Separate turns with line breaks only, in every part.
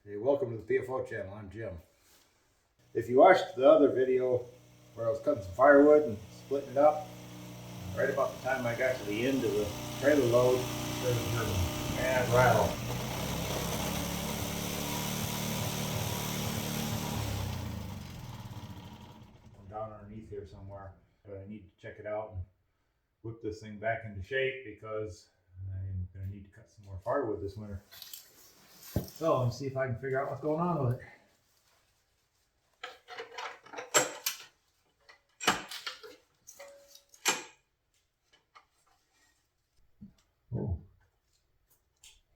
Hey, welcome to the PFO channel. I'm Jim. If you watched the other video where I was cutting some firewood and splitting it up, right about the time I got to the end of the trailer load, there's a mad rattle. I'm down underneath here somewhere, but I need to check it out and whip this thing back into shape because I'm going to need to cut some more firewood this winter. So let me see if I can figure out what's going on with it. Oh,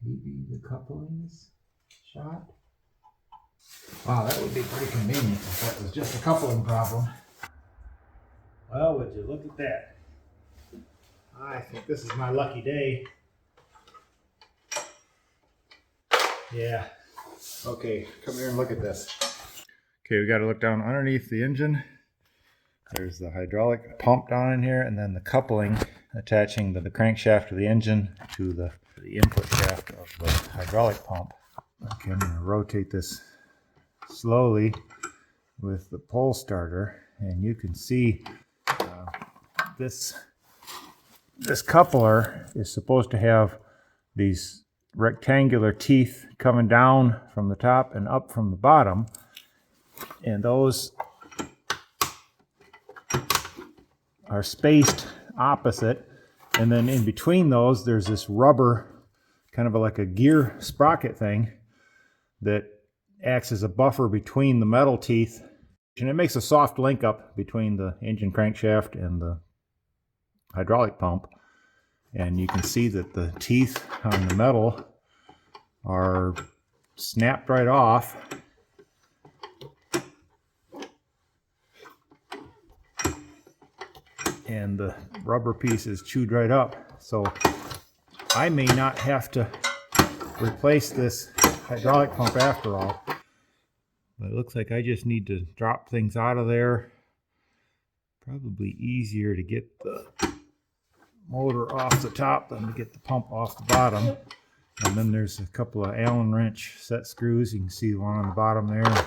maybe the coupling's shot. Wow, that would be pretty convenient if that was just a coupling problem. Well, would you look at that? I think this is my lucky day. Yeah. Okay, come here and look at this. Okay, we got to look down underneath the engine. There's the hydraulic pump down in here, and then the coupling attaching the crankshaft of the engine to the input shaft of the hydraulic pump. Okay, I'm going to rotate this slowly with the pole starter, and you can see this coupler is supposed to have these rectangular teeth coming down from the top and up from the bottom, and those are spaced opposite, and then in between those there's this rubber, kind of like a gear sprocket thing that acts as a buffer between the metal teeth, and it makes a soft link up between the engine crankshaft and the hydraulic pump. And you can see that the teeth on the metal are snapped right off. And the rubber piece is chewed right up. So I may not have to replace this hydraulic pump after all. But it looks like I just need to drop things out of there. Probably easier to get the motor off the top than to get the pump off the bottom. And then there's a couple of Allen wrench set screws. You can see the one on the bottom there.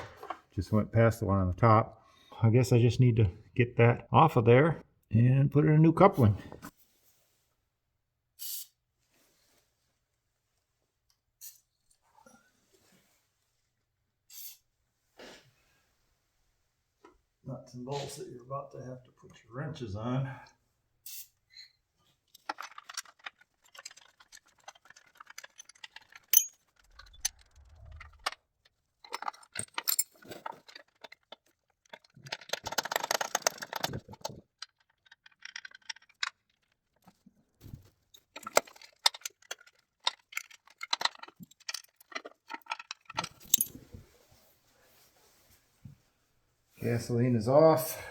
Just went past the one on the top. I guess I just need to get that off of there and put in a new coupling. Nuts and bolts that you're about to have to put your wrenches on. Gasoline is off.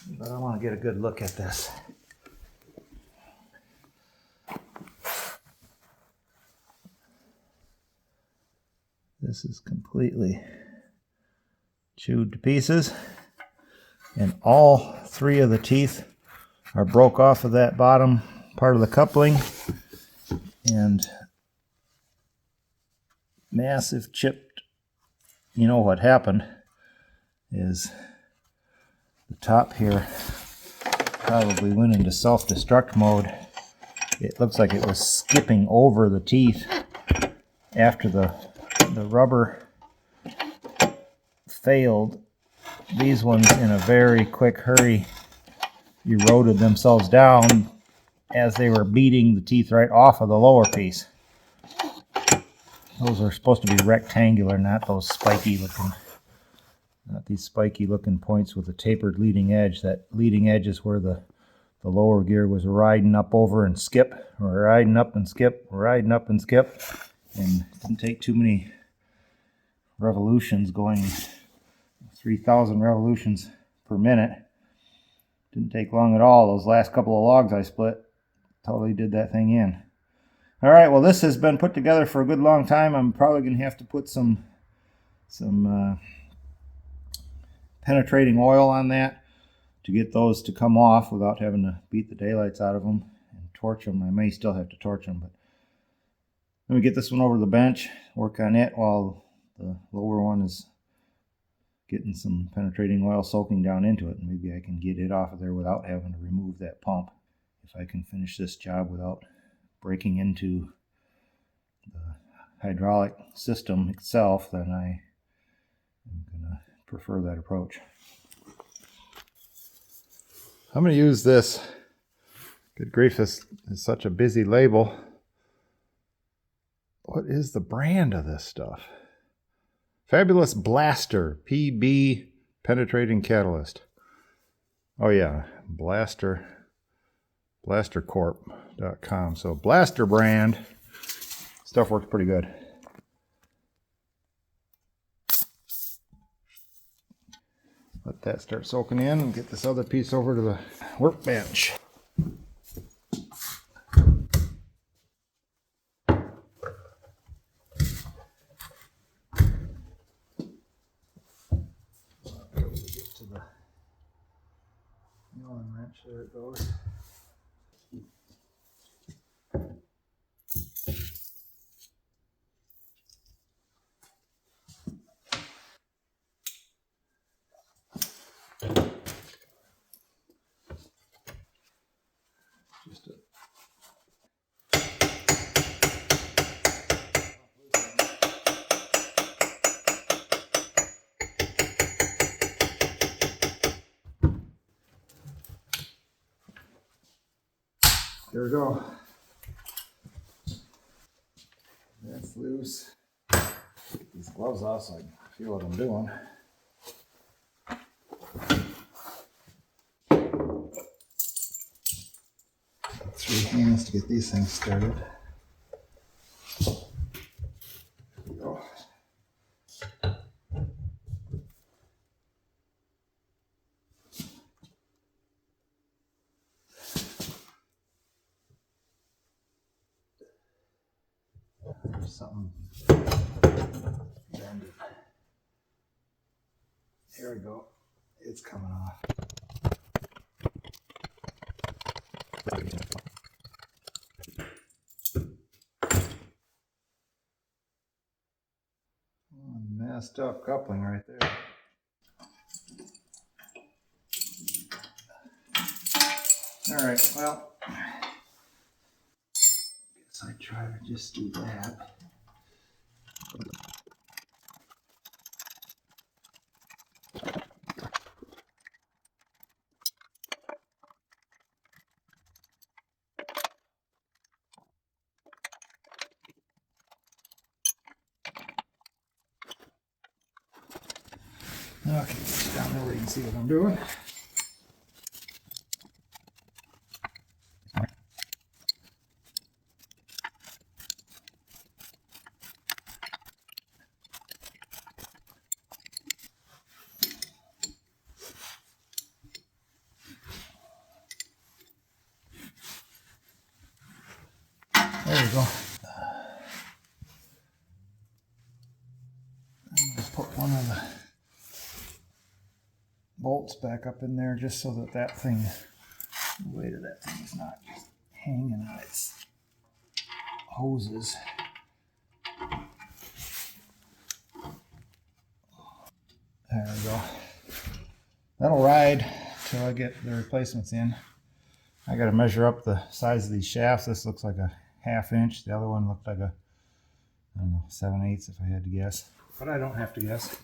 But I want to get a good look at this. This is completely chewed to pieces, and all three of the teeth are broke off of that bottom part of the coupling, and massive chipped. You know what happened is the top here probably went into self-destruct mode. It looks like it was skipping over the teeth after the rubber failed. These ones, in a very quick hurry, eroded themselves down as they were beating the teeth right off of the lower piece. Those are supposed to be rectangular, not those spiky looking, not these spiky looking points with a tapered leading edge. That leading edge is where the lower gear was riding up over and skip, or riding up and skip, riding up and skip. And it didn't take too many revolutions, going 3,000 revolutions per minute. Didn't take long at all. Those last couple of logs I split totally did that thing in. All right, well, this has been put together for a good long time. I'm probably going to have to put some penetrating oil on that to get those to come off without having to beat the daylights out of them and torch them. I may still have to torch them, but Let me get this one over to the bench, work on it while the lower one is getting some penetrating oil soaking down into it, and maybe I can get it off of there without having to remove that pump. If I can finish this job without breaking into the hydraulic system itself, then I am going to prefer that approach. I'm going to use this. Good grief, this is such a busy label. What is the brand of this stuff? Fabulous Blaster PB Penetrating Catalyst. Oh yeah, blastercorp.com. So Blaster brand stuff works pretty good. Let that start soaking in and get this other piece over to the workbench. Get to the Allen wrench, there it goes. Just a there we go. That's loose. Get these gloves off so I can feel what I'm doing. 3 hands to get these things started. There we go. There's something bended. There we go. It's coming off. Messed up coupling right there. All right, well, guess I try to just do that. Okay, get down there where you can see what I'm doing. There we go. Just put one of the bolts back up in there just so that that thing, the weight of that thing is not just hanging on its hoses. There we go. That'll ride till I get the replacements in. I got to measure up the size of these shafts. This looks like a 1/2 inch. The other one looked like a, I don't know, 7/8 if I had to guess. But I don't have to guess.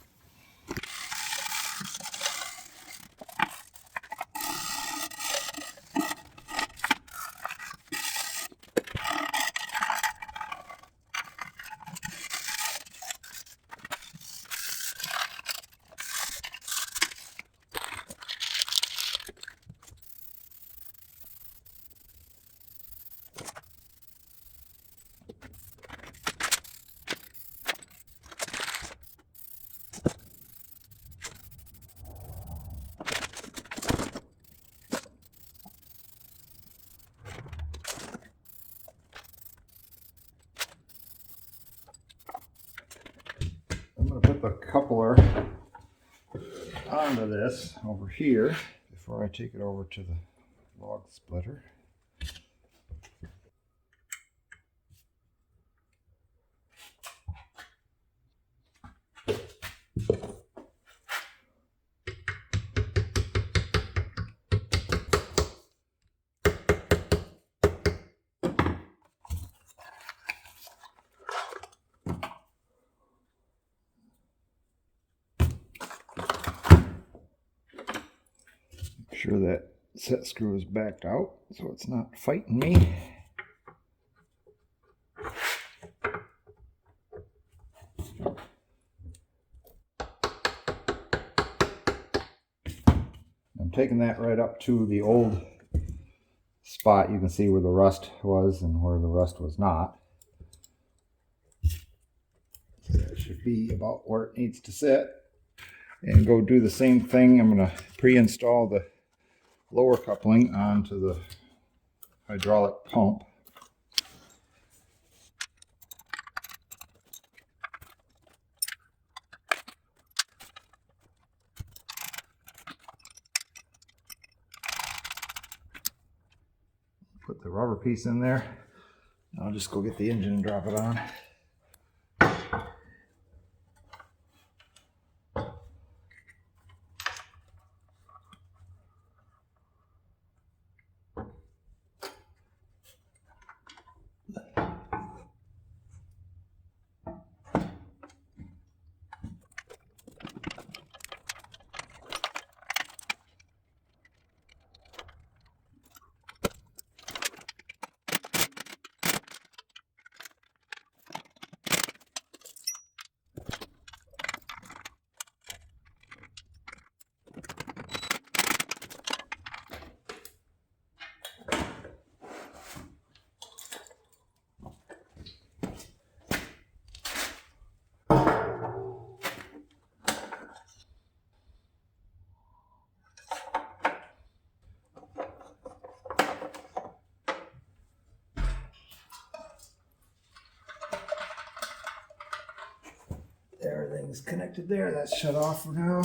I'm going to put the coupler onto this over here before I take it over to the log splitter. sure that set screw is backed out so it's not fighting me. I'm taking that right up to the old spot. You can see where the rust was and where the rust was not. So that should be about where it needs to sit. And go do the same thing. I'm going to pre-install the lower coupling onto the hydraulic pump. Put the rubber piece in there. I'll just go get the engine and drop it on. Everything's connected there. That's shut off for now.